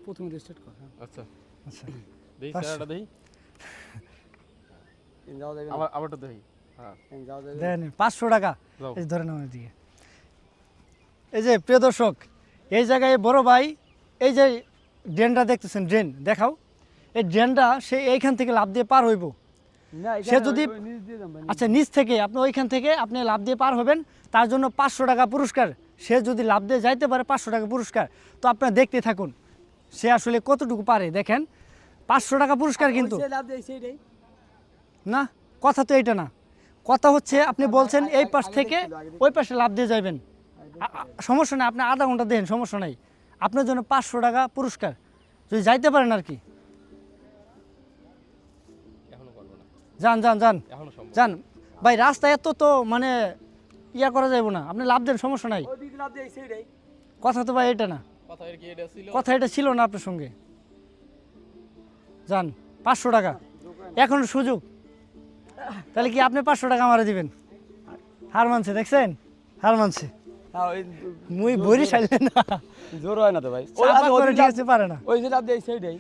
প্রথমে স্টার্ট কর। আচ্ছা আচ্ছা দেই পাঁচশো। স্যারটা দেই যাও দেবে আবারটা দেই হ্যাঁ যাও দেবে দেন 500 টাকা যাও। এই যে ধরেন আমার দিকে। এই যে প্রিয় দর্শক, এই জায়গায় বড় ভাই এই যে ড্রেনটা দেখতেছেন, ড্রেন দেখাও, এই ড্রেনটা সে এইখান থেকে লাফ দিয়ে পার হইব। না সে যদি নিচ দিয়ে দাম ভাই আচ্ছা নিচ থেকে আপনি ওইখান থেকে আপনি লাফ দিয়ে পার হবেন, তার জন্য 500 টাকা পুরস্কার। সে যদি লাফ দিয়ে যাইতে পারে 500 টাকা পুরস্কার। তো আপনারা দেখতে থাকুন সে আসলে কতটুকু পারে। দেখেন 500 টাকা পুরস্কার কিন্তু সে লাভ দেয় সেইটাই না, কথা তো এটা না। কথা হচ্ছে আপনি বলছেন এই পাশ থেকে ওই পাশে লাফ দিয়ে যাবেন, সমস্যা নেই, আপনি আধা ঘন্টা দেন, সমস্যা নাই। আপনার জন্য 500 টাকা পুরস্কার যদি যাইতে পারেন আর কি। এখনো পারবো না যান যান যান এখনো সম্ভব যান ভাই, রাস্তা এত তো মানে ইয়া করা যাইব না, আপনি লাভ দেন, সমস্যা নাই। ওই দিক লাভ দেয় সেইটাই কথা তো ভাই এটা না, কথা এর কি এটা ছিল কথা এটা ছিল না আপনার সঙ্গে। যান 500 টাকা এখন সুযোগ। তাহলে কি আপনি 500 টাকা আমারে দিবেন? হার মানছে, দেখছেন হার মানছে। হ্যাঁ ওই মুই বরি চাইলেন না, জোর হয় না তো ভাই চাপা করে ঠিক আছে, পারে না। ওই যে লাভ দেয় সেইটাই